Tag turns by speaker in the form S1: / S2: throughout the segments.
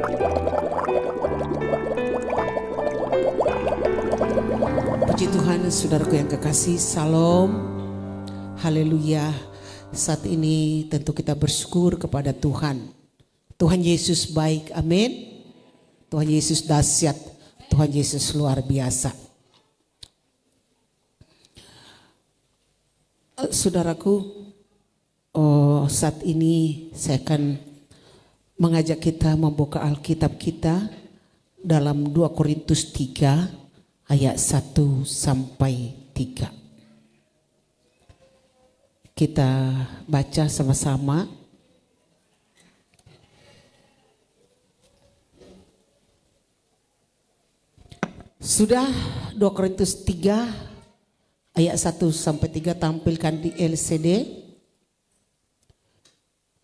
S1: Puji Tuhan, saudaraku yang kekasih, salam, haleluya. Saat ini tentu kita bersyukur kepada Tuhan. Tuhan Yesus baik, amin. Tuhan Yesus dahsyat, Tuhan Yesus luar biasa. Saudaraku, saat ini saya akan mengajak kita membuka Alkitab kita dalam 2 Korintus 3 ayat 1 sampai 3. Kita baca sama-sama. Sudah 2 Korintus 3 ayat 1 sampai 3 tampilkan di LCD.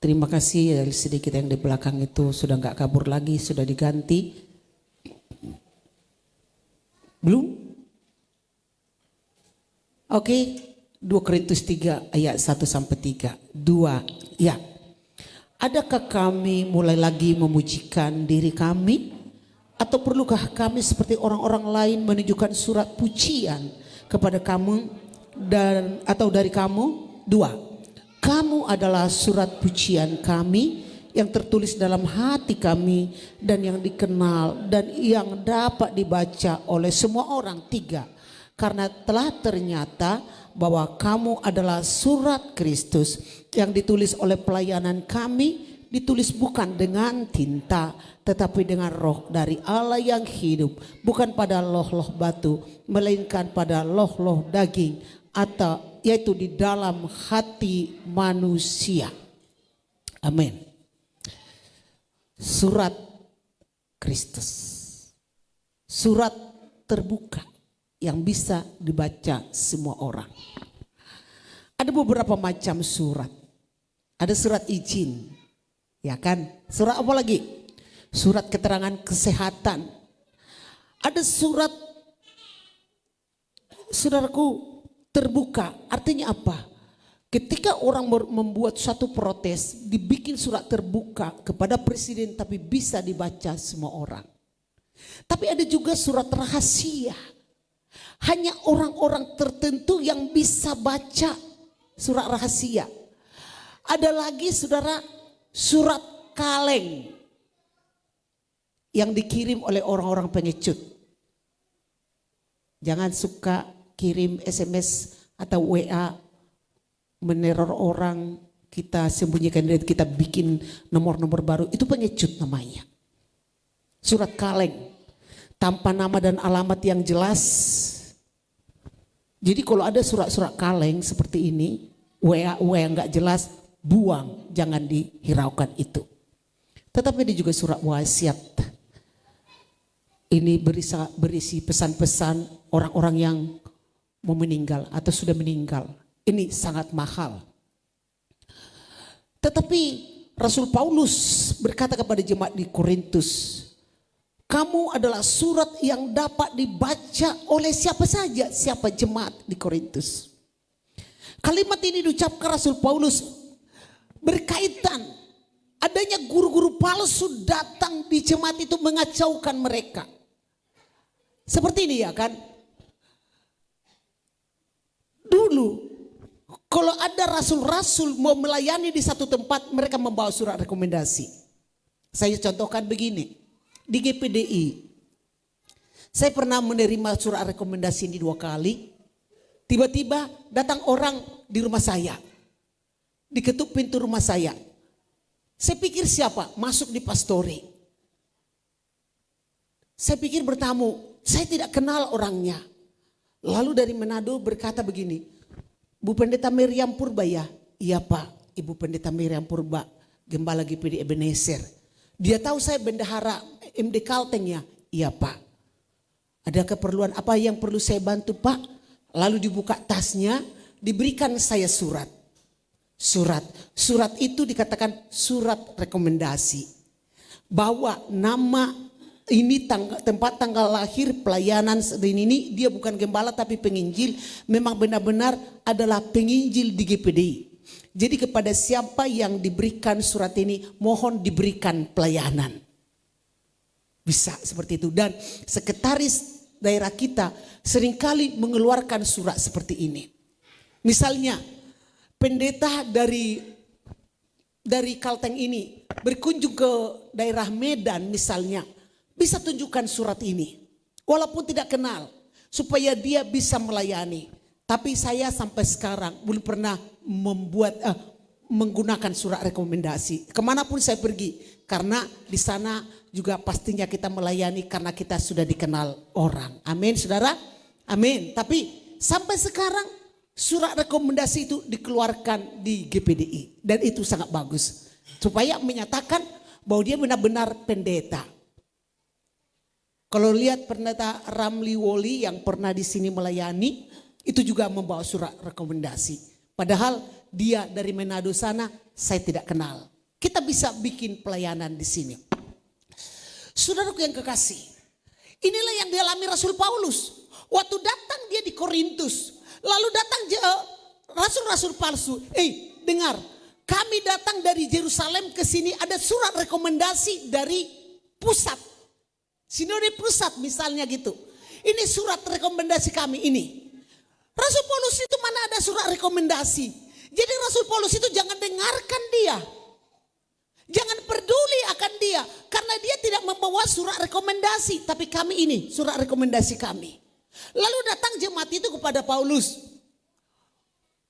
S1: Terima kasih LCD kita yang di belakang itu sudah nggak kabur lagi, sudah diganti. Belum? Oke, 2 Korintus 3 ayat 1 sampai 3. 2, ya. Adakah kami mulai lagi memujikan diri kami? Atau perlukah kami seperti orang-orang lain menunjukkan surat pujian kepada kamu atau dari kamu? 2, kamu adalah surat pujian kami yang tertulis dalam hati kami dan yang dikenal dan yang dapat dibaca oleh semua orang. 3, karena telah ternyata bahwa kamu adalah surat Kristus yang ditulis oleh pelayanan kami, ditulis bukan dengan tinta tetapi dengan roh dari Allah yang hidup, bukan pada loh-loh batu melainkan pada loh-loh daging, atau yaitu di dalam hati manusia. Amin. Surat Kristus, surat terbuka yang bisa dibaca semua orang. Ada beberapa macam surat. Ada surat izin, ya kan? Surat apa lagi? Surat keterangan kesehatan. Ada surat, saudaraku, terbuka. Artinya apa? Ketika orang membuat suatu protes, dibikin surat terbuka kepada presiden tapi bisa dibaca semua orang. Tapi ada juga surat rahasia. Hanya orang-orang tertentu yang bisa baca surat rahasia. Ada lagi saudara, surat kaleng yang dikirim oleh orang-orang pengecut. Jangan suka kirim SMS atau WA meneror orang, kita sembunyikan diri, kita bikin nomor-nomor baru, itu pengecut namanya. Surat kaleng tanpa nama dan alamat yang jelas. Jadi kalau ada surat-surat kaleng seperti ini, WA yang nggak jelas, buang, jangan dihiraukan itu. Tetapi ini juga surat wasiat. Ini berisi pesan-pesan orang-orang yang mau meninggal atau sudah meninggal. Ini sangat mahal. Tetapi Rasul Paulus berkata kepada jemaat di Korintus, kamu adalah surat yang dapat dibaca oleh siapa saja, siapa jemaat di Korintus. Kalimat ini diucapkan Rasul Paulus berkaitan adanya guru-guru palsu datang di jemaat itu mengacaukan mereka. Seperti ini ya kan? Dulu kalau ada rasul-rasul mau melayani di satu tempat, mereka membawa surat rekomendasi. Saya contohkan begini, di GPDI, saya pernah menerima surat rekomendasi ini 2 kali. Tiba-tiba datang orang di rumah saya, diketuk pintu rumah saya. Saya pikir siapa? Masuk di pastori. Saya pikir bertamu, saya tidak kenal orangnya. Lalu dari Manado berkata begini, Bu Pendeta Miriam Purba ya? Iya Pak, Ibu Pendeta Miriam Purba, Gembala GPD Ebenezer. Dia tahu saya bendahara MD Kalteng ya? Iya Pak. Ada keperluan apa yang perlu saya bantu Pak? Lalu dibuka tasnya, diberikan saya surat. Surat itu dikatakan surat rekomendasi. Bahwa nama ini tempat tanggal lahir pelayanan ini dia bukan gembala tapi penginjil, memang benar-benar adalah penginjil di GPDI. Jadi kepada siapa yang diberikan surat ini mohon diberikan pelayanan. Bisa seperti itu. Dan sekretaris daerah kita seringkali mengeluarkan surat seperti ini. Misalnya pendeta dari Kalteng ini berkunjung ke daerah Medan misalnya, bisa tunjukkan surat ini. Walaupun tidak kenal, supaya dia bisa melayani. Tapi saya sampai sekarang belum pernah menggunakan surat rekomendasi. Kemanapun saya pergi, karena di sana juga pastinya kita melayani karena kita sudah dikenal orang. Amin saudara, amin. Tapi sampai sekarang surat rekomendasi itu dikeluarkan di GPDI. Dan itu sangat bagus. Supaya menyatakan bahwa dia benar-benar pendeta. Kalau lihat pendeta Ramli Woli yang pernah di sini melayani, itu juga membawa surat rekomendasi. Padahal dia dari Manado sana, saya tidak kenal. Kita bisa bikin pelayanan di sini. Saudaraku yang kekasih, inilah yang dialami Rasul Paulus. Waktu datang dia di Korintus, lalu datang rasul-rasul palsu. Dengar, kami datang dari Yerusalem ke sini, ada surat rekomendasi dari pusat. Sinode pusat misalnya gitu. Ini surat rekomendasi kami ini. Rasul Paulus itu mana ada surat rekomendasi. Jadi Rasul Paulus itu jangan dengarkan dia. Jangan peduli akan dia. Karena dia tidak membawa surat rekomendasi. Tapi kami ini surat rekomendasi kami. Lalu datang jemaat itu kepada Paulus.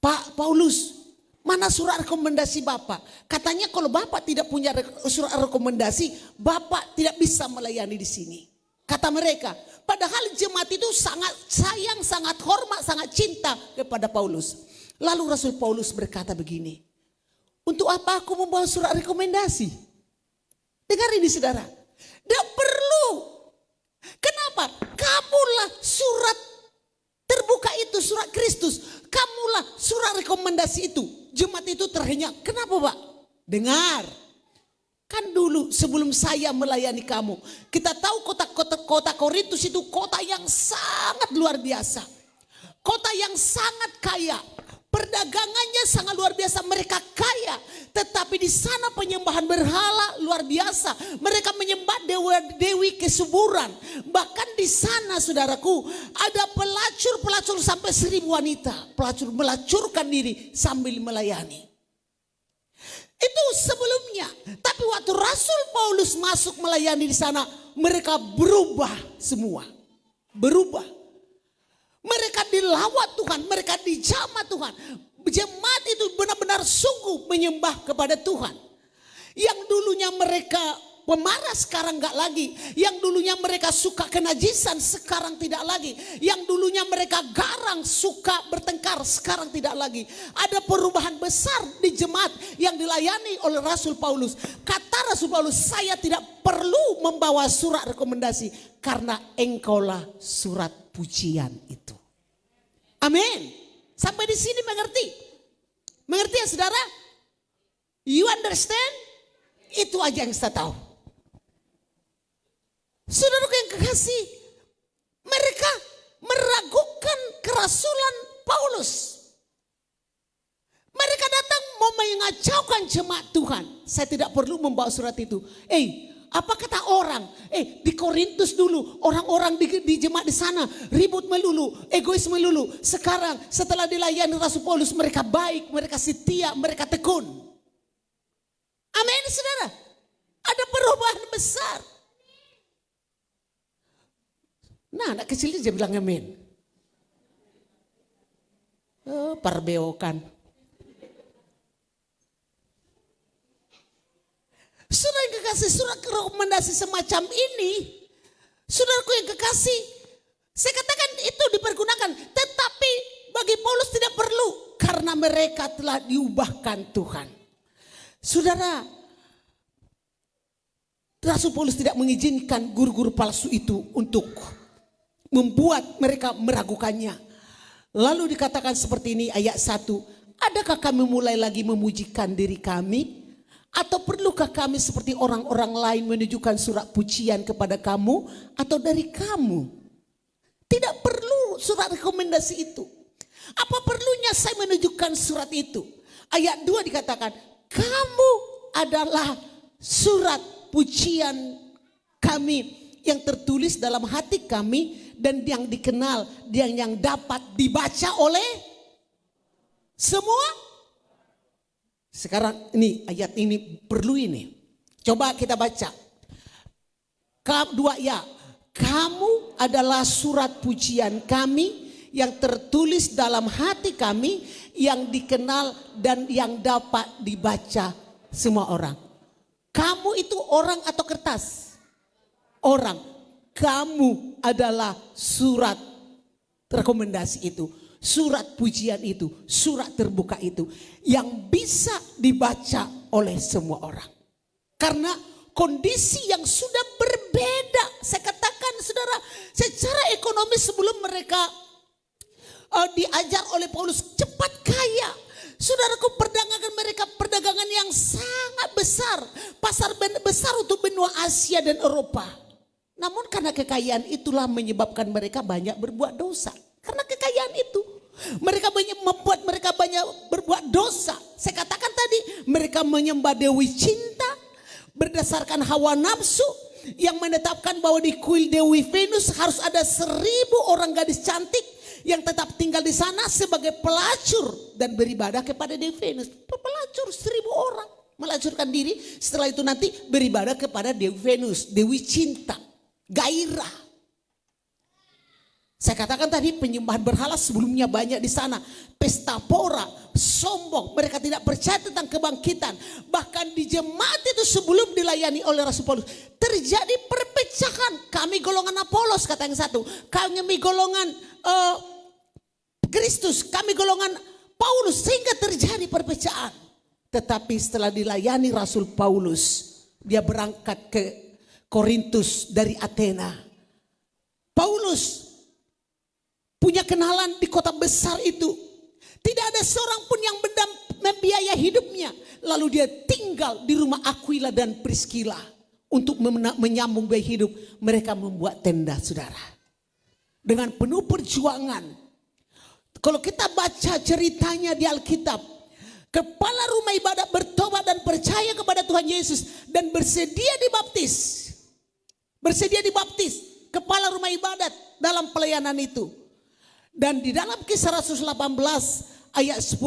S1: Pak Paulus, mana surat rekomendasi Bapak? Katanya kalau Bapak tidak punya surat rekomendasi, Bapak tidak bisa melayani di sini. Kata mereka, padahal jemaat itu sangat sayang, sangat hormat, sangat cinta kepada Paulus. Lalu Rasul Paulus berkata begini, untuk apa aku membawa surat rekomendasi? Dengar ini saudara, tidak perlu. Kenapa? Kamulah surat terbuka itu, surat Kristus. Kamulah surat rekomendasi itu. Jemaat itu terhenyak. Kenapa Pak? Dengar. Kan dulu sebelum saya melayani kamu, kita tahu kota Korintus itu kota yang sangat luar biasa. Kota yang sangat kaya. Perdagangannya sangat luar biasa, mereka kaya. Tetapi di sana penyembahan berhala luar biasa. Mereka menyembah dewa-dewi kesuburan. Bahkan di sana saudaraku ada pelacur sampai 1.000 wanita. Pelacur melacurkan diri sambil melayani. Itu sebelumnya. Tapi waktu Rasul Paulus masuk melayani di sana, mereka berubah semua. Berubah. Mereka dilawat Tuhan, mereka dijamah Tuhan. Jemaat itu benar-benar sungguh menyembah kepada Tuhan. Yang dulunya mereka pemarah sekarang enggak lagi. Yang dulunya mereka suka kenajisan sekarang tidak lagi. Yang dulunya mereka garang suka bertengkar sekarang tidak lagi. Ada perubahan besar di jemaat yang dilayani oleh Rasul Paulus. Kata Rasul Paulus, saya tidak perlu membawa surat rekomendasi karena engkaulah surat pujian itu. Amin. Sampai di sini mengerti? Mengerti ya saudara? You understand? Itu aja yang saya tahu. Saudaraku yang kekasih, mereka meragukan kerasulan Paulus. Mereka datang mau mengacaukan jemaat Tuhan. Saya tidak perlu membawa surat itu. Apa kata orang? Di Korintus dulu orang-orang di jemaat di sana ribut melulu, egois melulu. Sekarang setelah dilayani Rasul Paulus mereka baik, mereka setia, mereka tekun. Amin saudara. Ada perubahan besar. Nah anak kecil dia bilang amin. Parbeokan. Saudara yang kekasih, surat rekomendasi semacam ini, saudaraku yang kekasih, saya katakan itu dipergunakan. Tetapi bagi Paulus tidak perlu, karena mereka telah diubahkan Tuhan. Saudara, Rasul Paulus tidak mengizinkan guru-guru palsu itu untuk membuat mereka meragukannya. Lalu dikatakan seperti ini ayat 1, adakah kami mulai lagi memujikan diri kami? Atau perlukah kami seperti orang-orang lain menunjukkan surat pujian kepada kamu atau dari kamu? Tidak perlu surat rekomendasi itu. Apa perlunya saya menunjukkan surat itu? Ayat 2 dikatakan, kamu adalah surat pujian kami yang tertulis dalam hati kami dan yang dikenal dan yang dapat dibaca oleh semua. Sekarang ini ayat ini perlu ini. Coba kita baca. Dua ya. Kamu adalah surat pujian kami yang tertulis dalam hati kami yang dikenal dan yang dapat dibaca semua orang. Kamu itu orang atau kertas? Orang. Kamu adalah surat rekomendasi itu. Surat pujian itu. Surat terbuka itu. Yang bisa dibaca oleh semua orang. Karena kondisi yang sudah berbeda. Saya katakan saudara, secara ekonomi sebelum mereka diajar oleh Paulus cepat kaya. Saudaraku, perdagangan mereka perdagangan yang sangat besar. Pasar besar untuk benua Asia dan Eropa. Namun karena kekayaan itulah menyebabkan mereka banyak berbuat dosa. Karena kekayaan itu. Mereka membuat mereka banyak berbuat dosa. Saya katakan tadi, mereka menyembah dewi cinta berdasarkan hawa nafsu yang menetapkan bahwa di kuil Dewi Venus harus ada 1.000 orang gadis cantik yang tetap tinggal di sana sebagai pelacur dan beribadah kepada Dewi Venus. Pelacur 1.000 orang melacurkan diri, setelah itu nanti beribadah kepada Dewi Venus, Dewi cinta, gairah. Saya katakan tadi penyembahan berhala sebelumnya banyak di sana. Pesta pora, sombong, mereka tidak percaya tentang kebangkitan. Bahkan di jemaat itu sebelum dilayani oleh Rasul Paulus terjadi perpecahan. Kami golongan Apolos kata yang satu, kami golongan Kristus, kami golongan Paulus, sehingga terjadi perpecahan. Tetapi setelah dilayani Rasul Paulus, dia berangkat ke Korintus dari Athena. Paulus punya kenalan di kota besar itu. Tidak ada seorang pun yang membiayai hidupnya. Lalu dia tinggal di rumah Aquila dan Priscilla. Untuk menyambung biaya hidup, mereka membuat tenda, saudara. Dengan penuh perjuangan. Kalau kita baca ceritanya di Alkitab, kepala rumah ibadat bertobat dan percaya kepada Tuhan Yesus dan bersedia dibaptis. Bersedia dibaptis kepala rumah ibadat dalam pelayanan itu. Dan di dalam Kisah Rasul 18 ayat 10.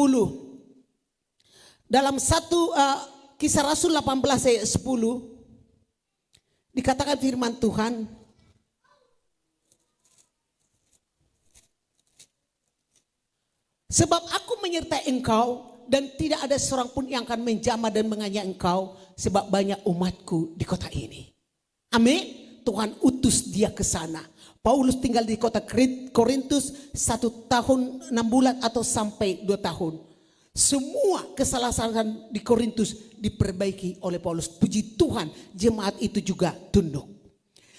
S1: Dalam Kisah Rasul 18 ayat 10 dikatakan firman Tuhan, sebab aku menyertai engkau dan tidak ada seorang pun yang akan menjamah dan menganiaya engkau, sebab banyak umatku di kota ini. Amin. Tuhan utus dia ke sana. Paulus tinggal di kota Korintus 1 tahun 6 bulan atau sampai 2 tahun. Semua kesalahan di Korintus diperbaiki oleh Paulus. Puji Tuhan, jemaat itu juga tunduk.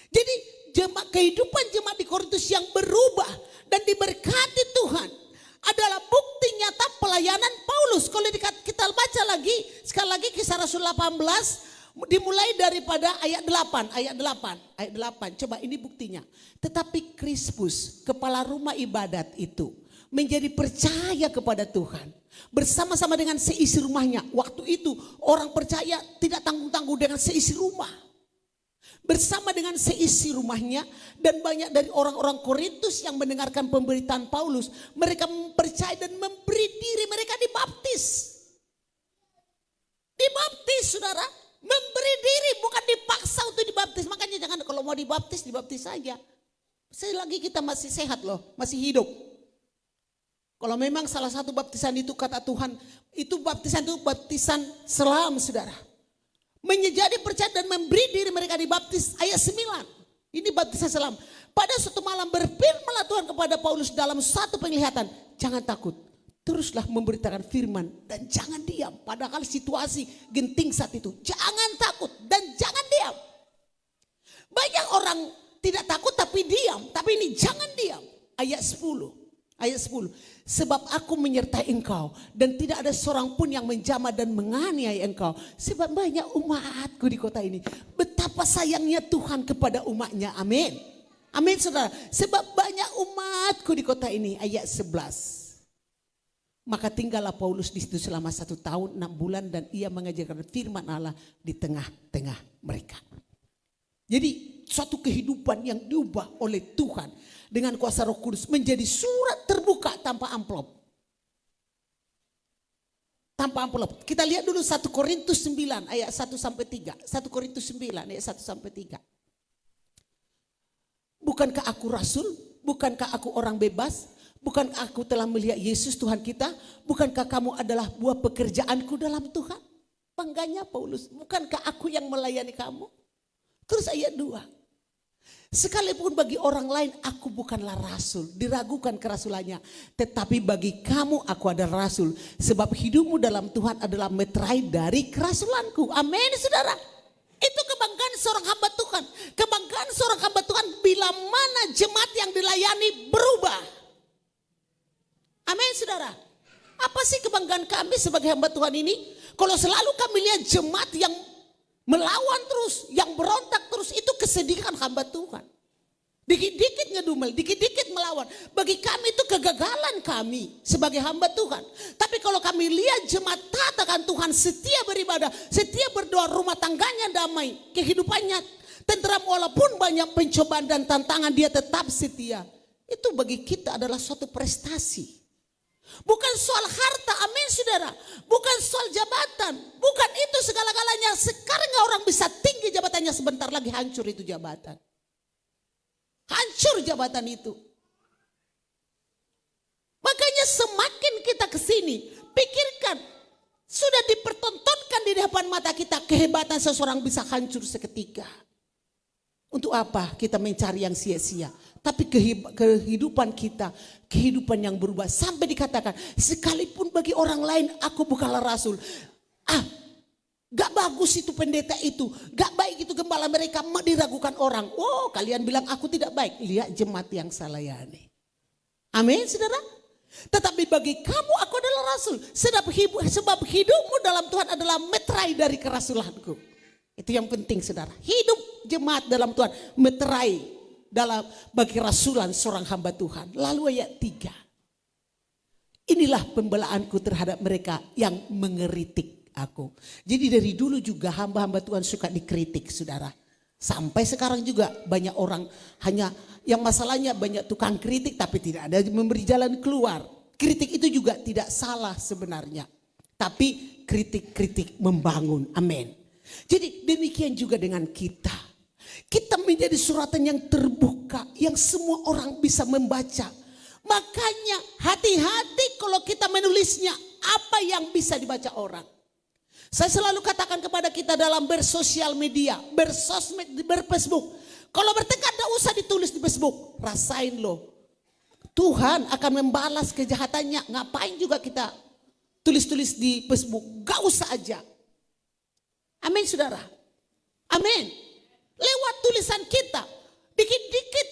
S1: Jadi kehidupan jemaat di Korintus yang berubah dan diberkati Tuhan adalah bukti nyata pelayanan Paulus. Kalau kita baca lagi, sekali lagi Kisah Rasul 18 dimulai daripada ayat 8. Coba ini buktinya. Tetapi Krispus, kepala rumah ibadat itu menjadi percaya kepada Tuhan. Bersama-sama dengan seisi rumahnya. Waktu itu orang percaya tidak tanggung-tanggung dengan seisi rumah. Bersama dengan seisi rumahnya dan banyak dari orang-orang Korintus yang mendengarkan pemberitaan Paulus. Mereka percaya dan memberi diri, mereka dibaptis. Dibaptis, saudara. Memberi diri, bukan dipaksa untuk dibaptis. Makanya jangan kalau mau dibaptis saja. Selagi kita masih sehat loh, masih hidup. Kalau memang salah satu baptisan itu kata Tuhan, itu baptisan selam, saudara. Menjadi percaya dan memberi diri mereka dibaptis, ayat 9. Ini baptisan selam. Pada suatu malam berfirmanlah Tuhan kepada Paulus dalam satu penglihatan, jangan takut. Teruslah memberitakan firman dan jangan diam. Padahal situasi genting saat itu. Jangan takut dan jangan diam. Banyak orang tidak takut tapi diam. Tapi ini jangan diam. Ayat 10. Sebab aku menyertai engkau dan tidak ada seorang pun yang menjamah dan menganiaya engkau. Sebab banyak umatku di kota ini. Betapa sayangnya Tuhan kepada umatnya. Amin. Amin, saudara. Sebab banyak umatku di kota ini. Ayat 11. Maka tinggallah Paulus di situ selama 1 tahun 6 bulan dan ia mengajarkan firman Allah di tengah-tengah mereka. Jadi suatu kehidupan yang diubah oleh Tuhan dengan kuasa Roh Kudus menjadi surat terbuka tanpa amplop. Tanpa amplop. Kita lihat dulu 1 Korintus 9 ayat 1 sampai 3. 1 Korintus 9 ayat 1 sampai 3. Bukankah aku rasul? Bukankah aku orang bebas? Bukankah aku telah melihat Yesus Tuhan kita? Bukankah kamu adalah buah pekerjaanku dalam Tuhan? Bangganya Paulus, bukankah aku yang melayani kamu? Terus ayat 2. Sekalipun bagi orang lain aku bukanlah rasul, diragukan kerasulannya. Tetapi bagi kamu aku adalah rasul. Sebab hidupmu dalam Tuhan adalah meterai dari kerasulanku. Amin saudara. Itu kebanggaan seorang hamba Tuhan. Kebanggaan seorang hamba Tuhan bila mana jemaat yang dilayani berubah. Amin saudara. Apa sih kebanggaan kami sebagai hamba Tuhan ini? Kalau selalu kami lihat jemaat yang melawan terus, yang berontak terus, itu kesedihan hamba Tuhan. Dikit-dikit ngedumel, dikit-dikit melawan. Bagi kami itu kegagalan kami sebagai hamba Tuhan. Tapi kalau kami lihat jemaat taat akan Tuhan, setia beribadah, setia berdoa, rumah tangganya damai, kehidupannya tenteram walaupun banyak pencobaan dan tantangan, dia tetap setia. Itu bagi kita adalah suatu prestasi. Bukan soal harta, amin saudara. Bukan soal jabatan. Bukan itu segala-galanya. Sekarang orang bisa tinggi jabatannya, sebentar lagi hancur itu jabatan. Hancur jabatan itu. Makanya semakin kita kesini, pikirkan. Sudah dipertontonkan di depan mata kita, kehebatan seseorang bisa hancur seketika. Untuk apa kita mencari yang sia-sia? Tapi kehidupan kita, kehidupan yang berubah. Sampai dikatakan, sekalipun bagi orang lain aku bukanlah rasul. Gak bagus itu pendeta itu. Gak baik itu gembala, mereka diragukan orang. Oh, kalian bilang aku tidak baik. Lihat jemaat yang saya layani. Amin saudara. Tetapi bagi kamu aku adalah rasul. Sebab hidupmu dalam Tuhan adalah meterai dari kerasulanku. Itu yang penting saudara. Hidup jemaat dalam Tuhan meterai dalam bagi rasulan seorang hamba Tuhan. Lalu ayat 3. Inilah pembelaanku terhadap mereka yang mengeritik aku. Jadi dari dulu juga hamba-hamba Tuhan suka dikritik saudara. Sampai sekarang juga banyak orang hanya yang masalahnya banyak tukang kritik tapi tidak ada memberi jalan keluar. Kritik itu juga tidak salah sebenarnya. Tapi kritik-kritik membangun. Amin. Jadi demikian juga dengan kita. Kita menjadi suratan yang terbuka, yang semua orang bisa membaca. Makanya hati-hati kalau kita menulisnya, apa yang bisa dibaca orang. Saya selalu katakan kepada kita dalam bersosial media, bersosmed, berfacebook. Kalau bertengkar tidak usah ditulis di Facebook, rasain loh. Tuhan akan membalas kejahatannya, ngapain juga kita tulis-tulis di Facebook, gak usah aja. Amin saudara, amin. Lewat tulisan kita, dikit-dikit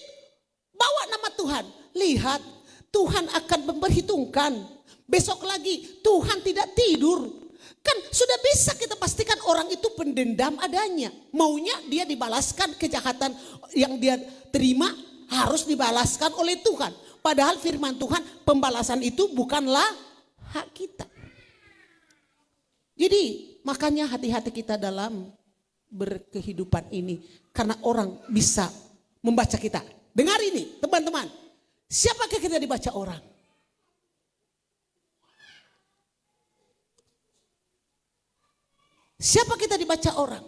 S1: bawa nama Tuhan. Lihat, Tuhan akan memperhitungkan. Besok lagi Tuhan tidak tidur. Kan sudah bisa kita pastikan orang itu pendendam adanya. Maunya dia dibalaskan kejahatan yang dia terima harus dibalaskan oleh Tuhan. Padahal firman Tuhan, pembalasan itu bukanlah hak kita. Jadi makanya hati-hati kita dalam berkehidupan ini, karena orang bisa membaca kita. Dengar ini teman-teman, siapakah kita dibaca orang? Siapa kita dibaca orang?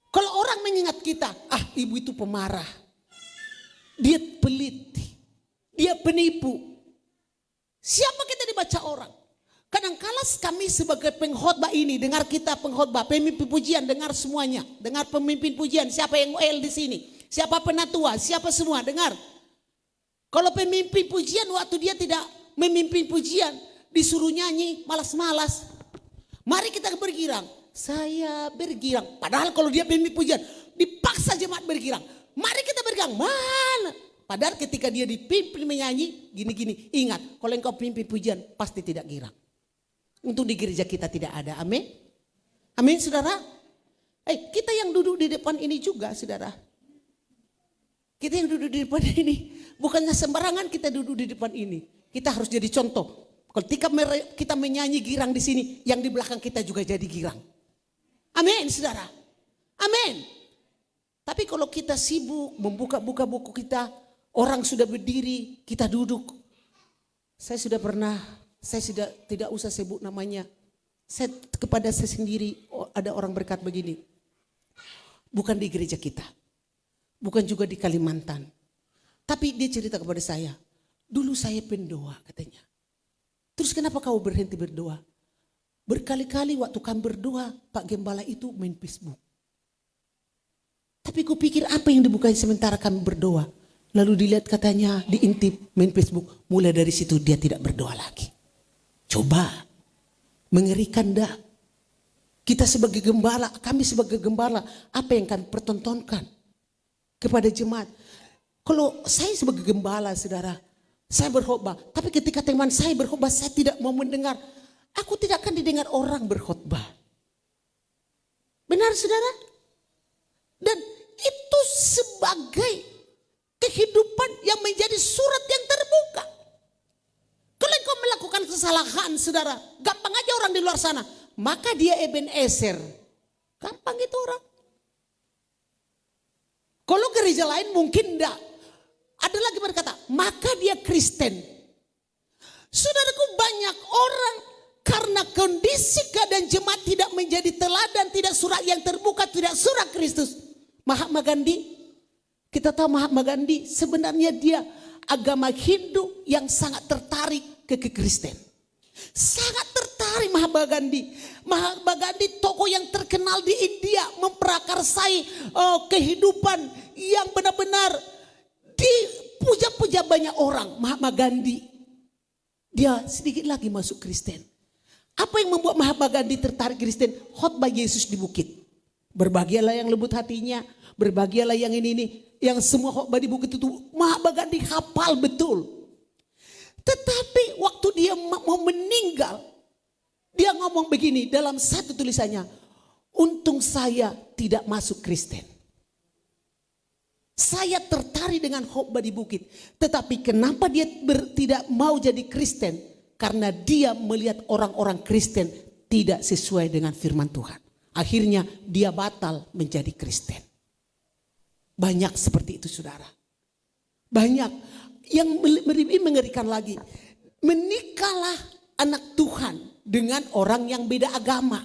S1: Kalau orang mengingat kita, ibu itu pemarah, dia pelit, dia penipu. Siapa kita dibaca orang? Kadangkala kami sebagai pengkhotbah ini, dengar kita pengkhotbah, pemimpin pujian, dengar semuanya. Dengar pemimpin pujian, siapa yang OL di sini, siapa penatua, siapa semua, dengar. Kalau pemimpin pujian waktu dia tidak memimpin pujian, disuruh nyanyi, malas-malas. Mari kita bergirang, saya bergirang. Padahal kalau dia pemimpin pujian, dipaksa jemaat bergirang. Mari kita bergirang, mana? Padahal ketika dia dipimpin menyanyi, gini-gini, ingat, kalau engkau pimpin pujian, pasti tidak girang. Untuk di gereja kita tidak ada, amin. Amin saudara. Kita yang duduk di depan ini juga saudara. Kita yang duduk di depan ini, bukannya sembarangan kita duduk di depan ini. Kita harus jadi contoh. Ketika kita menyanyi girang di sini, yang di belakang kita juga jadi girang. Amin saudara. Amin. Tapi kalau kita sibuk membuka-buka buku kita, orang sudah berdiri, kita duduk. Saya sudah tidak usah sebut namanya. Saya kepada saya sendiri, ada orang berkata begini. Bukan di gereja kita. Bukan juga di Kalimantan. Tapi dia cerita kepada saya. Dulu saya pendoa katanya. Terus kenapa kau berhenti berdoa? Berkali-kali waktu kami berdoa, Pak Gembala itu main Facebook. Tapi kupikir apa yang dibukai sementara kami berdoa. Lalu dilihat katanya, diintip main Facebook. Mulai dari situ dia tidak berdoa lagi. Coba. Mengerikan dah. Kita sebagai gembala, kami sebagai gembala, apa yang kami pertontonkan kepada jemaat. Kalau saya sebagai gembala, saudara, saya berkhotbah. Tapi ketika teman saya berkhotbah, saya tidak mau mendengar. Aku tidak akan didengar orang berkhotbah. Benar, saudara? Dan itu sebagai kehidupan yang menjadi surat yang terbuka. Kalau engkau melakukan kesalahan, saudara, gampang aja orang di luar sana. Maka dia Ebenezer. Gampang itu orang. Kalau gereja lain mungkin enggak. Ada lagi berkata, maka dia Kristen. Saudaraku, banyak orang karena kondisi keadaan jemaat tidak menjadi teladan, tidak surat yang terbuka, tidak surat Kristus. Mahatma Gandhi, kita tahu Mahatma Gandhi sebenarnya dia agama Hindu yang sangat tertarik ke Kristen. Sangat tertarik Mahatma Gandhi. Mahatma Gandhi tokoh yang terkenal di India, memprakarsai kehidupan yang benar-benar dipuja-puja banyak orang. Mahatma Gandhi, dia sedikit lagi masuk Kristen. Apa yang membuat Mahatma Gandhi tertarik Kristen? Khotbah Yesus di bukit. Berbahagialah yang lembut hatinya, berbahagialah yang ini. Yang semua khotbah di bukit itu Mahatma Gandhi hafal betul. Tetapi waktu dia mau meninggal, dia ngomong begini dalam satu tulisannya, untung saya tidak masuk Kristen. Saya tertarik dengan khotbah di bukit. Tetapi kenapa dia tidak mau jadi Kristen? Karena dia melihat orang-orang Kristen tidak sesuai dengan firman Tuhan. Akhirnya dia batal menjadi Kristen. Banyak seperti itu, saudara. Banyak yang lebih mengerikan lagi. Menikahlah anak Tuhan dengan orang yang beda agama.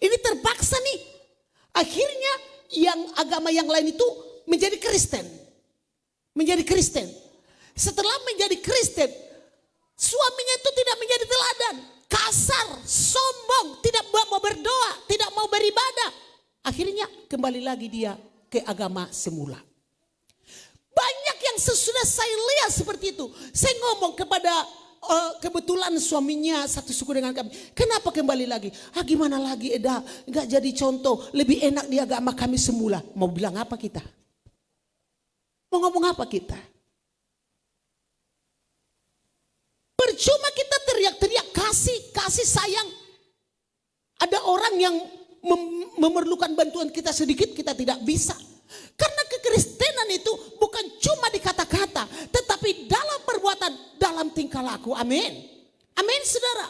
S1: Ini terpaksa nih. Akhirnya yang agama yang lain itu menjadi Kristen. Menjadi Kristen. Setelah menjadi Kristen, suaminya itu tidak menjadi teladan. Kasar, sombong, tidak mau berdoa, tidak mau beribadah. Akhirnya kembali lagi dia ke agama semula. Banyak yang sesudah saya lihat seperti itu. Saya ngomong kepada kebetulan suaminya satu suku dengan kami. Kenapa kembali lagi? Gimana lagi Eda? Gak jadi contoh. Lebih enak di agama kami semula. Mau bilang apa kita? Mau ngomong apa kita? Percuma kita teriak-teriak kasih sayang. Ada orang yang memerlukan bantuan kita sedikit, kita tidak bisa. Karena kekristenan itu bukan cuma di kata-kata, tetapi dalam perbuatan, dalam tingkah laku. Amin. Amin, saudara.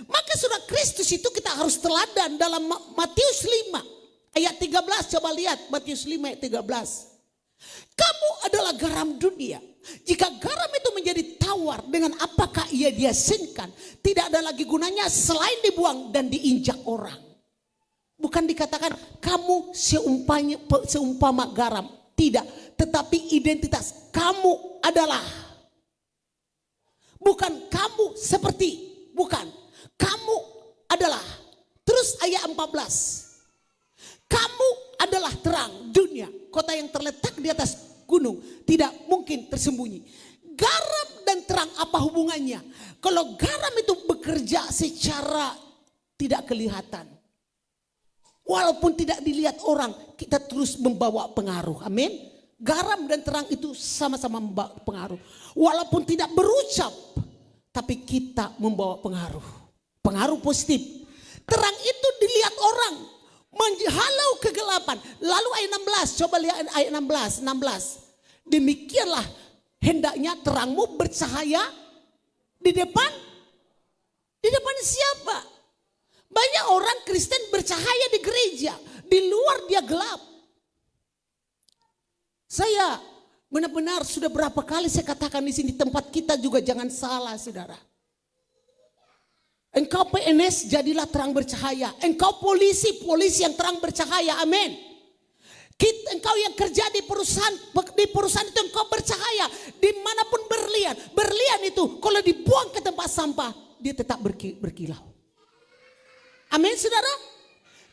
S1: Maka saudara, Kristus itu kita harus teladan dalam Matius 5 ayat 13. Coba lihat Matius 5 ayat 13. Kamu adalah garam dunia. Jika garam itu menjadi tawar, dengan apakah ia diasinkan? Tidak ada lagi gunanya selain dibuang dan diinjak orang. Bukan dikatakan kamu seumpama garam. Tidak. Tetapi identitas kamu adalah. Bukan kamu seperti. Bukan. Kamu adalah. Terus ayat 14. Kamu adalah terang dunia. Kota yang terletak di atas gunung. Tidak mungkin tersembunyi. Garam dan terang apa hubungannya? Kalau garam itu bekerja secara tidak kelihatan. Walaupun tidak dilihat orang, kita terus membawa pengaruh. Amin. Garam dan terang itu sama-sama membawa pengaruh. Walaupun tidak berucap, tapi kita membawa pengaruh. Pengaruh positif. Terang itu dilihat orang, menghalau kegelapan. Lalu ayat 16, coba lihat ayat 16. Demikianlah hendaknya terangmu bercahaya di depan. Di depan siapa? Banyak orang Kristen bercahaya di gereja. gereja, di luar dia gelap. Saya benar-benar sudah berapa kali saya katakan di sini, tempat kita juga jangan salah, saudara. Engkau PNS jadilah terang bercahaya. Engkau polisi yang terang bercahaya. Amin. Engkau yang kerja di perusahaan itu engkau bercahaya. Dimanapun berlian. Berlian itu kalau dibuang ke tempat sampah, dia tetap berkilau. Amin, saudara.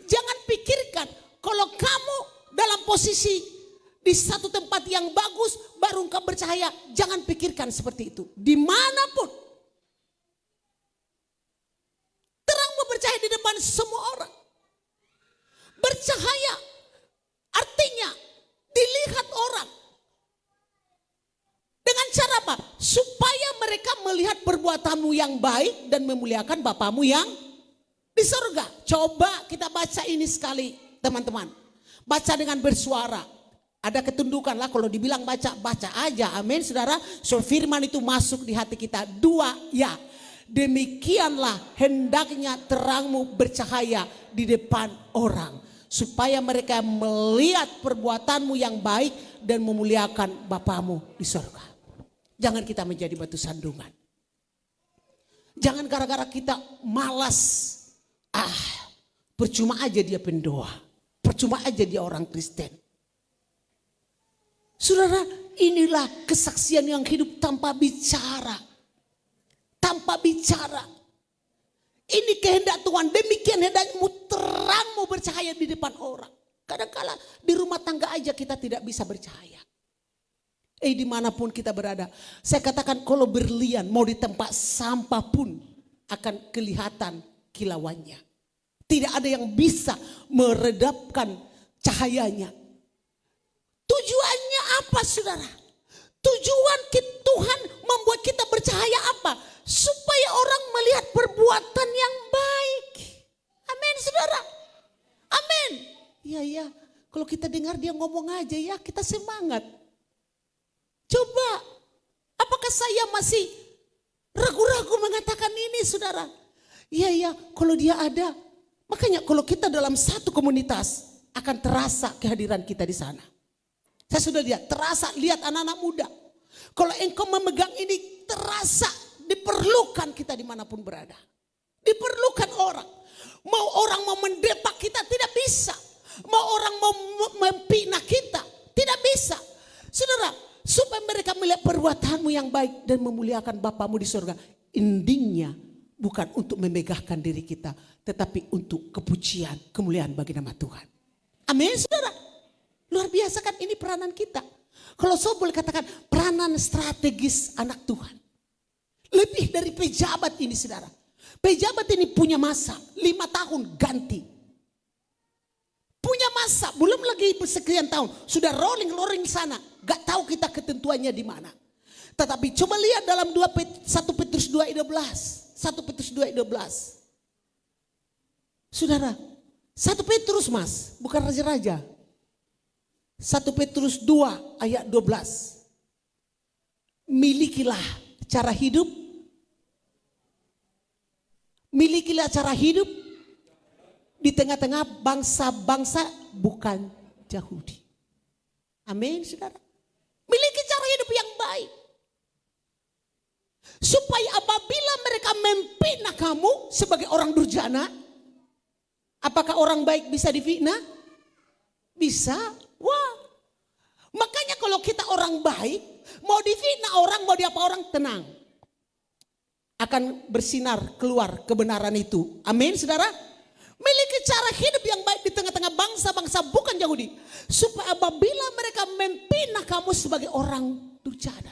S1: Jangan pikirkan kalau kamu dalam posisi di satu tempat yang bagus baru engkau bercahaya. Jangan pikirkan seperti itu. Dimanapun. Terangmu bercahaya di depan semua orang. Bercahaya artinya dilihat orang. Dengan cara apa? Supaya mereka melihat perbuatanmu yang baik dan memuliakan Bapamu yang di surga. Coba kita baca ini sekali, teman-teman. Baca dengan bersuara. Ada ketundukan lah kalau dibilang baca aja. Amin, saudara. So firman itu masuk di hati kita. 2, ya. Demikianlah hendaknya terangmu bercahaya di depan orang. Supaya mereka melihat perbuatanmu yang baik dan memuliakan Bapamu di surga. Jangan kita menjadi batu sandungan. Jangan gara-gara kita malas. Percuma aja dia pendoa. Percuma aja dia orang Kristen. Saudara, inilah kesaksian yang hidup tanpa bicara. Tanpa bicara. Ini kehendak Tuhan. Demikian hendakmu terangmu bercahaya di depan orang. Kadang-kala di rumah tangga aja kita tidak bisa bercahaya. Dimanapun kita berada. Saya katakan kalau berlian mau di tempat sampah pun akan kelihatan kilauannya. Tidak ada yang bisa meredapkan cahayanya. Tujuannya apa, saudara? Tujuan Tuhan membuat kita bercahaya apa? Supaya orang melihat perbuatan yang baik. Amin, saudara. Amin. Iya. Kalau kita dengar dia ngomong aja ya, kita semangat. Coba, apakah saya masih ragu-ragu mengatakan ini, saudara? Iya, kalau dia ada. Makanya kalau kita dalam satu komunitas akan terasa kehadiran kita di sana. Saya sudah lihat, terasa, lihat anak-anak muda. Kalau engkau memegang ini terasa diperlukan kita dimanapun berada. Diperlukan orang. Mau orang mau mendepak kita tidak bisa. Mau orang mau mempina kita tidak bisa. Saudara, supaya mereka melihat perbuatanmu yang baik dan memuliakan Bapamu di surga. Endingnya bukan untuk memegahkan diri kita, tetapi untuk kepujian, kemuliaan bagi nama Tuhan. Amin, saudara. Luar biasa kan ini peranan kita. Kalau saya boleh katakan peranan strategis anak Tuhan. Lebih dari pejabat ini, saudara. Pejabat ini punya masa 5 tahun ganti. Punya masa, belum lagi sekian tahun. Sudah rolling sana. Gak tahu kita ketentuannya di mana. Tetapi coba lihat dalam 1 Petrus 2:12. 1 Petrus 2:12. Saudara, 1 Petrus mas, bukan raja-raja. 1 Petrus 2 ayat 12. Milikilah cara hidup. Milikilah cara hidup di tengah-tengah bangsa-bangsa bukan Yahudi. Amin, saudara. Miliki cara hidup yang baik. Supaya apabila mereka memfitnah kamu sebagai orang durjana. Apakah orang baik bisa difitnah? Bisa. Wah. Makanya kalau kita orang baik, mau difitnah orang, mau diapa orang, tenang. Akan bersinar keluar kebenaran itu. Amin, saudara. Miliki cara hidup yang baik di tengah-tengah bangsa-bangsa bukan Yahudi. Supaya apabila mereka memfitnah kamu sebagai orang durjana.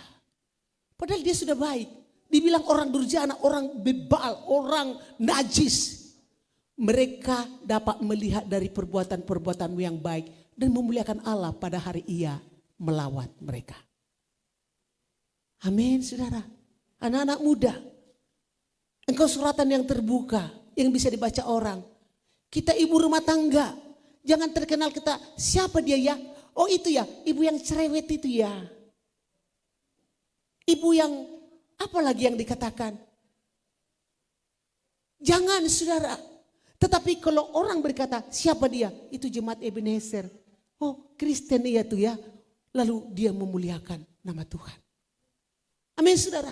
S1: Padahal dia sudah baik. Dibilang orang durjana, orang bebal, orang najis. Mereka dapat melihat dari perbuatan-perbuatanmu yang baik. Dan memuliakan Allah pada hari ia melawat mereka. Amin, saudara. Anak-anak muda. Engkau suratan yang terbuka. Yang bisa dibaca orang. Kita ibu rumah tangga. Jangan terkenal kita, siapa dia ya? Oh itu ya, ibu yang cerewet itu ya. Ibu yang, apa lagi yang dikatakan? Jangan, saudara. Tetapi kalau orang berkata, siapa dia? Itu jemaat Ebenezer. Oh, Kristen iya tuh ya. Lalu dia memuliakan nama Tuhan. Amin saudara.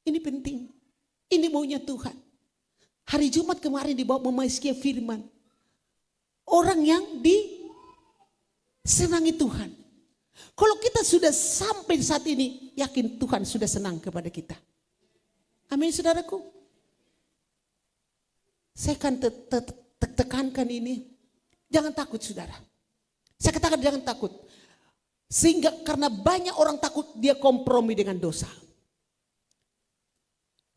S1: Ini penting. Ini maunya Tuhan. Hari Jumat kemarin dibawa memaiskia firman. Orang yang disenangi Tuhan. Kalau kita sudah sampai saat ini, yakin Tuhan sudah senang kepada kita. Amin saudaraku. Saya akan tekankan ini. Jangan takut saudara. Saya katakan jangan takut. Sehingga karena banyak orang takut, dia kompromi dengan dosa.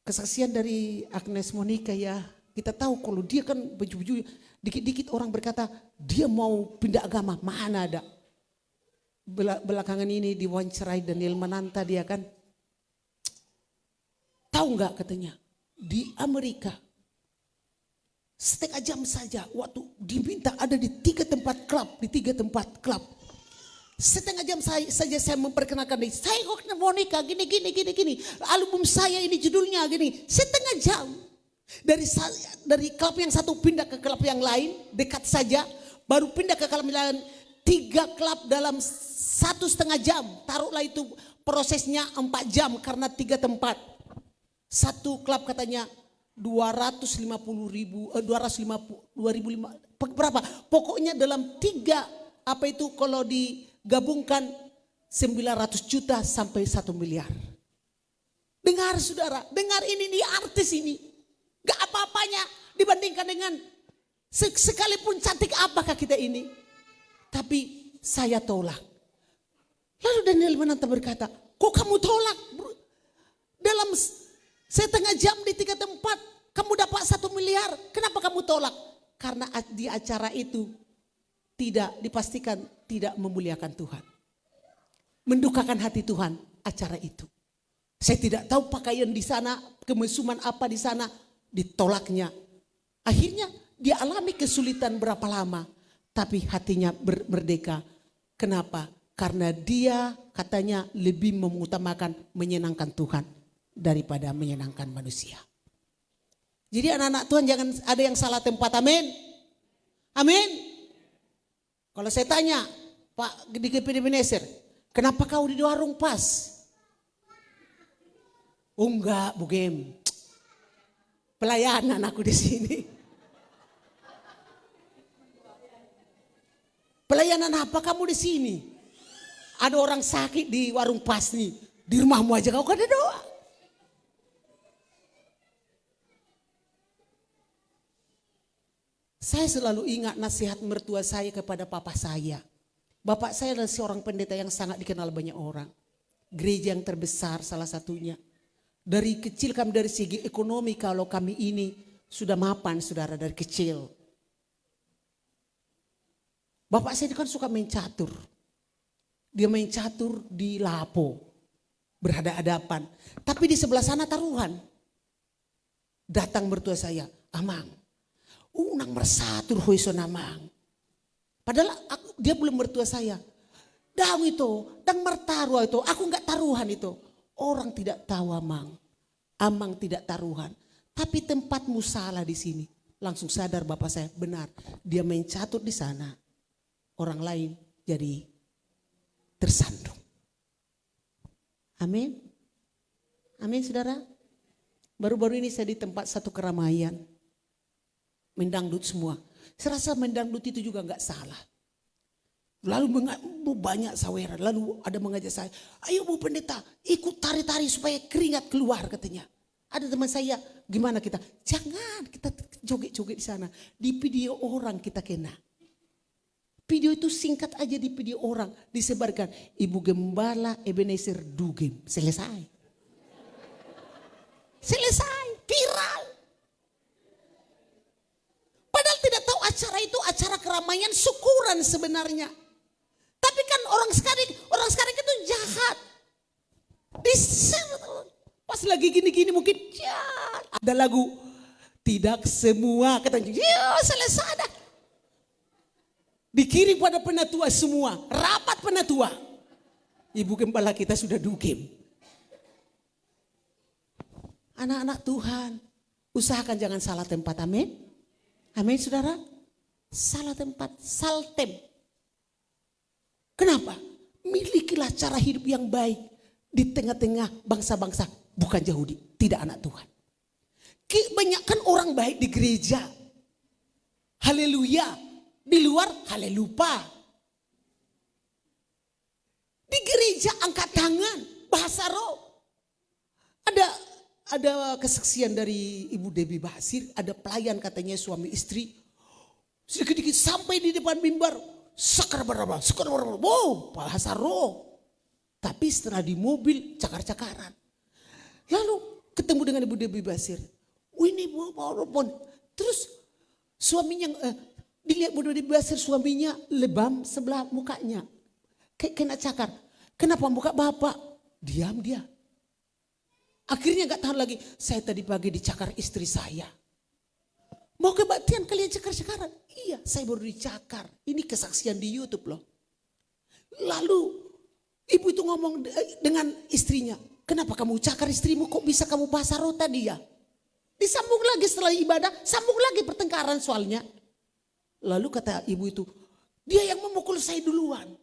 S1: Kesaksian dari Agnes Monica ya, kita tahu kalau dia kan baju-baju, dikit-dikit orang berkata dia mau pindah agama, mana ada. Belakangan ini diwawancarai Daniel Mananta, dia kan tahu nggak katanya di Amerika setengah jam saja waktu diminta ada di 3 tempat klub, setengah jam saja saya memperkenalkan diri. Saya kok Monica gini. Album saya ini judulnya gini. Setengah jam. Dari klub yang satu pindah ke klub yang lain. Dekat saja. Baru pindah ke klub yang lain. 3 klub dalam 1,5 jam. Taruhlah itu prosesnya 4 jam karena 3 tempat. Satu klub katanya 250.000, 250 berapa? Pokoknya dalam 3 apa itu kalau digabungkan 900 juta sampai 1 miliar. Dengar saudara, dengar ini artis ini. Gak apa-apanya dibandingkan dengan sekalipun cantik apakah kita ini. Tapi saya tolak. Lalu Daniel Mananta berkata, kok kamu tolak? Dalam setengah jam di 3 tempat kamu dapat 1 miliar. Kenapa kamu tolak? Karena di acara itu tidak dipastikan tidak memuliakan Tuhan. Mendukakan hati Tuhan acara itu. Saya tidak tahu pakaian di sana, kemesuman apa di sana, ditolaknya. Akhirnya dia alami kesulitan berapa lama, tapi hatinya merdeka. Kenapa? Karena dia katanya lebih mengutamakan menyenangkan Tuhan daripada menyenangkan manusia. Jadi anak-anak Tuhan jangan ada yang salah tempat, amin. Amin. Kalau saya tanya, Pak di GPD Ebenezer, kenapa kau di warung pas? Oh enggak, Bu Gem. Pelayanan aku di sini. Pelayanan apa kamu di sini? Ada orang sakit di warung pas nih. Di rumahmu aja kau ada doa. Saya selalu ingat nasihat mertua saya kepada papa saya. Bapak saya adalah seorang pendeta yang sangat dikenal banyak orang. Gereja yang terbesar salah satunya. Dari kecil kami dari segi ekonomi kalau kami ini sudah mapan saudara dari kecil. Bapak saya kan suka main catur. Dia main catur di Lapo. Berhadapan. Tapi di sebelah sana taruhan. Datang mertua saya, Amang. Unang mersatur hoiso namang. Padahal dia belum mertua saya. Daung itu, dang mertarua itu, aku enggak taruhan itu. Orang tidak tahu Amang. Amang tidak taruhan. Tapi tempatmu salah di sini. Langsung sadar bapak saya, benar. Dia main catur di sana. Orang lain jadi tersandung. Amin. Amin saudara. Baru-baru ini saya di tempat satu keramaian. Mendangdut semua. Saya rasa mendangdut itu juga enggak salah. Lalu banyak saweran. Lalu ada mengajak saya. Ayo Bu Pendeta ikut tari-tari supaya keringat keluar katanya. Ada teman saya, gimana kita? Jangan kita joget-joget di sana. Di video orang kita kena. Video itu singkat aja di video orang. Disebarkan. Ibu Gembala Ebenezer Dugem. Selesai. Selesai. Viral. Padahal tidak tahu acara itu acara keramaian syukuran sebenarnya. Tapi kan orang sekarang itu jahat. Pas lagi gini-gini mungkin ada lagu tidak semua katanya ya selesai dah. Dikirim pada penatua semua, rapat penatua. Ibu Gembala kita sudah dugem. Anak-anak Tuhan, Usahakan jangan salah tempat, amin. Amin saudara. Salah tempat, saltem. Kenapa? Milikilah cara hidup yang baik di tengah-tengah bangsa-bangsa bukan Yahudi, tidak anak Tuhan. Kebanyakan orang baik di gereja, haleluya. Di luar, halelupa. Di gereja angkat tangan, bahasa roh. Ada kesaksian dari Ibu Debbie Basir, ada pelayan katanya suami istri. Sedikit-sedikit sampai di depan mimbar, sekar berapa, wow, bahasa roh. Tapi setelah di mobil, cakar-cakaran. Lalu ketemu dengan Ibu Debbie Basir. Ini Bu, terus suaminya, dilihat Bu Debbie Basir, suaminya lebam sebelah mukanya. Kayak kena cakar. Kenapa muka bapak? Diam dia. Akhirnya gak tahan lagi. Saya tadi pagi dicakar istri saya. Mau kebaktian kalian cakar-cakaran? Iya, saya baru dicakar. Ini kesaksian di YouTube loh. Lalu ibu itu ngomong dengan istrinya. Kenapa kamu cakar istrimu? Kok bisa kamu bahasa roh tadi ya? Disambung lagi setelah ibadah. Sambung lagi pertengkaran soalnya. Lalu kata ibu itu. Dia yang memukul saya duluan.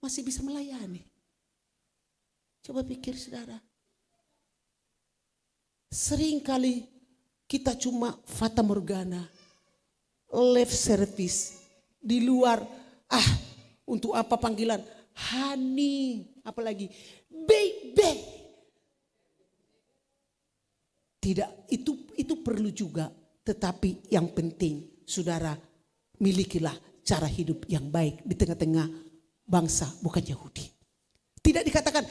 S1: Masih bisa melayani. Coba pikir saudara. Seringkali kita cuma fata morgana, lip service, di luar, untuk apa panggilan, honey, apalagi, baby. Tidak, itu perlu juga, tetapi yang penting, saudara, milikilah cara hidup yang baik di tengah-tengah bangsa bukan Yahudi. Tidak dikatakan,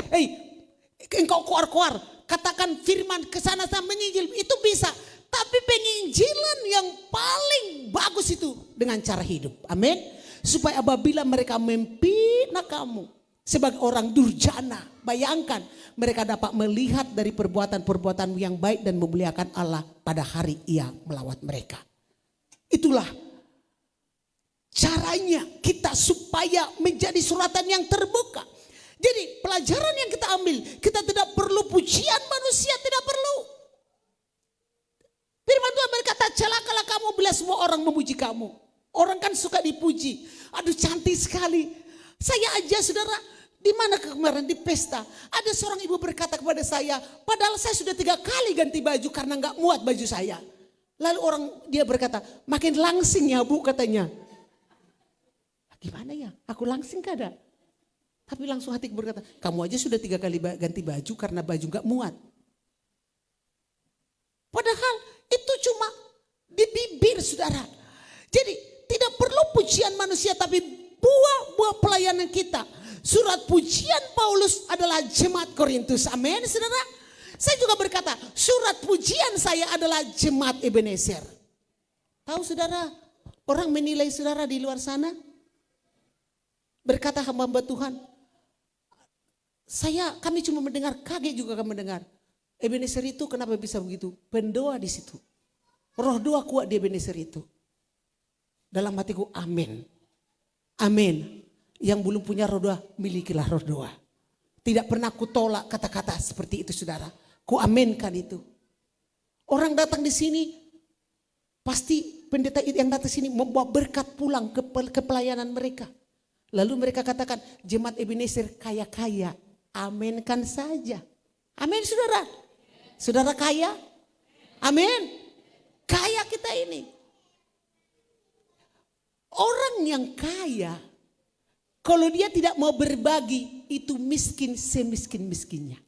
S1: engkau koar-koar. Katakan firman ke sana menginjil, itu bisa. Tapi penginjilan yang paling bagus itu dengan cara hidup. Amin. Supaya apabila mereka mempina kamu sebagai orang durjana, bayangkan mereka dapat melihat dari perbuatan-perbuatan yang baik dan memuliakan Allah pada hari Ia melawat mereka. Itulah caranya kita supaya menjadi suratan yang terbuka. Jadi pelajaran yang kita ambil, kita tidak perlu pujian manusia, tidak perlu. Firman Tuhan berkata, celakalah kamu bila semua orang memuji kamu. Orang kan suka dipuji. Aduh cantik sekali. Saya aja saudara, di mana kemarin di pesta, ada seorang ibu berkata kepada saya, padahal saya sudah 3 kali ganti baju karena nggak muat baju saya. Lalu dia berkata, makin langsing ya Bu katanya. Gimana ya? Aku langsing kada. Tapi langsung hatiku berkata, kamu aja sudah 3 kali ganti baju karena baju gak muat. Padahal itu cuma di bibir saudara. Jadi tidak perlu pujian manusia tapi buah-buah pelayanan kita. Surat pujian Paulus adalah jemaat Korintus. Amin saudara. Saya juga berkata, surat pujian saya adalah jemaat Ebenezer. Tahu saudara, orang menilai saudara di luar sana. Berkata hamba Tuhan, kami cuma mendengar, kaget juga kami mendengar. Ebenezer itu kenapa bisa begitu? Pendoa di situ. Roh doa kuat di Ebenezer itu. Dalam hatiku amin. Amin. Yang belum punya roh doa, milikilah roh doa. Tidak pernah ku tolak kata-kata seperti itu saudara. Ku aminkan itu. Orang datang di sini, pasti pendeta yang datang sini membawa berkat pulang ke pelayanan mereka. Lalu mereka katakan, jemaat Ebenezer kaya-kaya. Aminkan saja. Amin saudara. Saudara kaya? Amin. Kaya kita ini. Orang yang kaya, kalau dia tidak mau berbagi, itu miskin semiskin-miskinnya.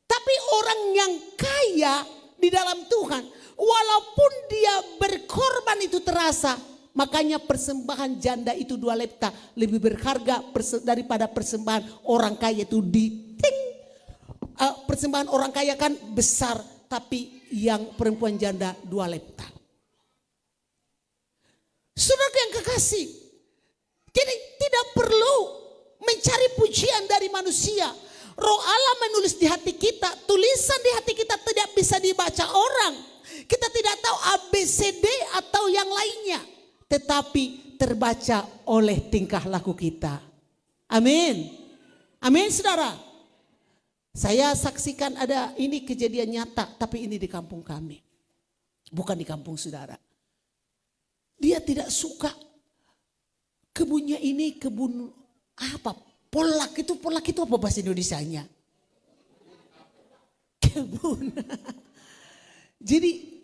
S1: Tapi orang yang kaya di dalam Tuhan, walaupun dia berkorban itu terasa, makanya persembahan janda itu 2 lepta lebih berharga daripada persembahan orang kaya itu persembahan orang kaya kan besar, tapi yang perempuan janda 2 lepta. Saudara yang kekasih, jadi tidak perlu mencari pujian dari manusia. Roh Allah menulis di hati kita, tulisan di hati kita tidak bisa dibaca orang. Kita tidak tahu ABCD atau yang lainnya. Tetapi terbaca oleh tingkah laku kita. Amin. Amin saudara. Saya saksikan ada ini kejadian nyata, tapi ini di kampung kami. Bukan di kampung saudara. Dia tidak suka kebunnya ini kebun apa? Polak itu apa bahasa Indonesianya? Kebun. Jadi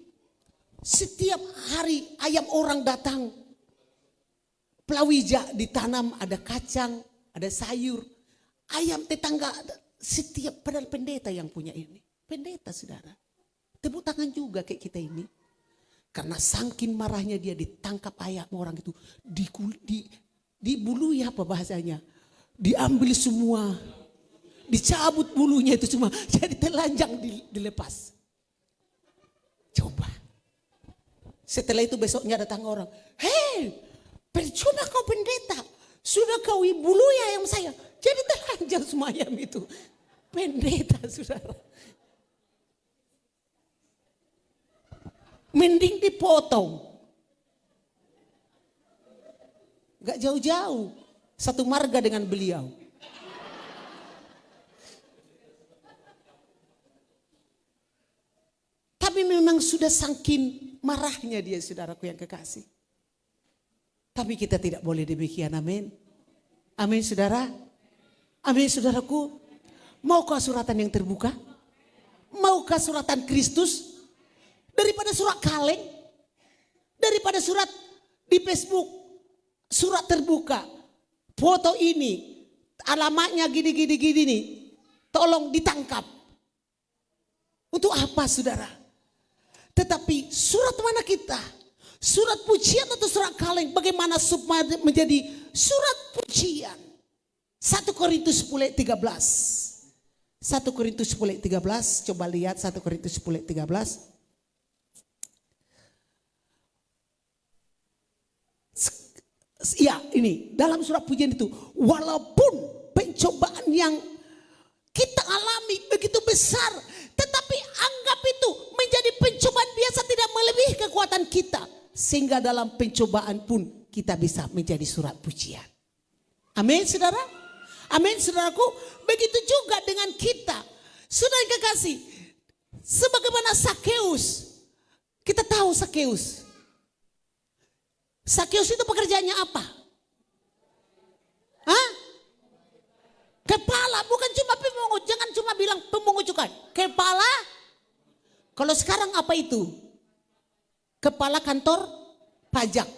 S1: setiap hari ayam orang datang. Pelawija ditanam, ada kacang, ada sayur. Ayam tetangga, setiap padahal pendeta yang punya ini. Pendeta saudara. Tepuk tangan juga kayak kita ini. Karena saking marahnya dia ditangkap ayam orang itu. Dibului apa bahasanya. Diambil semua. Dicabut bulunya itu semua. Jadi telanjang dilepas. Coba. Setelah itu besoknya datang orang. Hei, percuma kau pendeta. Sudah kau bului ayam saya. Jadi telanjang semua ayam itu. Pendeta saudara. Mending dipotong. Gak jauh-jauh. Satu marga dengan beliau. Tapi memang sudah saking marahnya dia saudaraku yang kekasih. Tapi kita tidak boleh demikian, amin. Amin saudara. Amin saudaraku. Maukah suratan yang terbuka? Maukah suratan Kristus? Daripada surat kaleng, daripada surat di Facebook, surat terbuka, foto ini, alamatnya gini nih, tolong ditangkap. Untuk apa saudara? Tetapi surat mana kita? Surat pujian atau surat kaleng? Bagaimana supaya menjadi surat pujian? 1 Korintus 10 ayat 13. 1 Korintus 10 ayat 13, coba lihat 1 Korintus 10 ayat 13. Ya ini dalam surat pujian itu, walaupun pencobaan yang kita alami begitu besar, tetapi anggap itu menjadi pencobaan biasa, tidak melebihi kekuatan kita, sehingga dalam pencobaan pun kita bisa menjadi surat pujian. Amin saudara. Amin saudaraku. Begitu juga dengan kita, saudara kekasih, sebagaimana Sakeus. Kita tahu Sakeus. Sakeus itu pekerjaannya apa? Hah? Kepala, bukan cuma pemungut. Jangan cuma bilang pemungut juga. Kepala. Kalau sekarang apa itu? Kepala kantor pajak.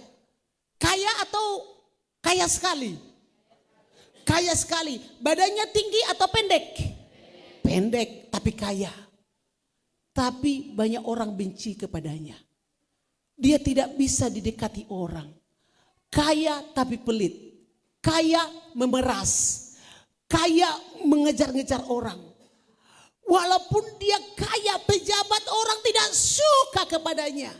S1: Kaya atau kaya sekali? Kaya sekali. Badannya tinggi atau pendek? Pendek, tapi kaya. Tapi banyak orang benci kepadanya. Dia tidak bisa didekati orang. Kaya tapi pelit. Kaya memeras. Kaya mengejar-ngejar orang. Walaupun dia kaya, pejabat, orang tidak suka kepadanya.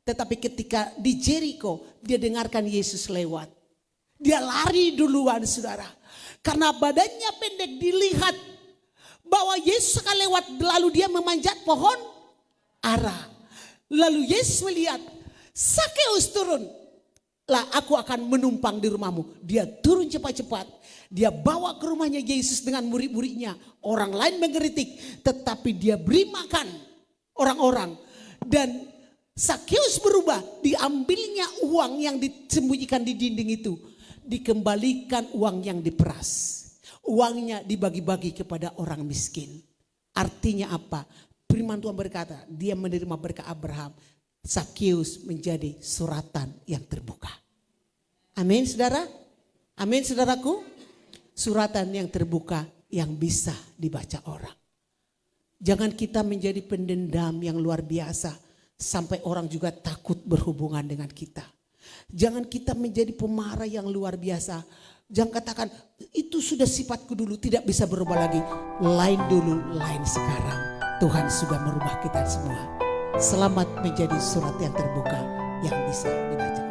S1: Tetapi ketika di Jericho, dia dengarkan Yesus lewat. Dia lari duluan saudara. Karena badannya pendek, dilihat bahwa Yesus akan lewat. Lalu dia memanjat pohon ara. Lalu Yesus melihat, Sakeus turun. Lah aku akan menumpang di rumahmu. Dia turun cepat-cepat. Dia bawa ke rumahnya Yesus dengan murid-muridnya. Orang lain mengkritik. Tetapi dia beri makan orang-orang. Dan Sakeus berubah. Diambilnya uang yang disembunyikan di dinding itu. Dikembalikan uang yang diperas. Uangnya dibagi-bagi kepada orang miskin. Artinya apa? Firman Tuhan berkata, dia menerima berkat Abraham. Sakeus menjadi suratan yang terbuka. Amin saudara. Amin saudaraku. Suratan yang terbuka yang bisa dibaca orang. Jangan kita menjadi pendendam yang luar biasa. Sampai orang juga takut berhubungan dengan kita. Jangan kita menjadi pemarah yang luar biasa. Jangan katakan itu sudah sifatku dulu, tidak bisa berubah lagi. Lain dulu, lain sekarang. Tuhan sudah merubah kita semua. Selamat menjadi surat yang terbuka yang bisa dibaca.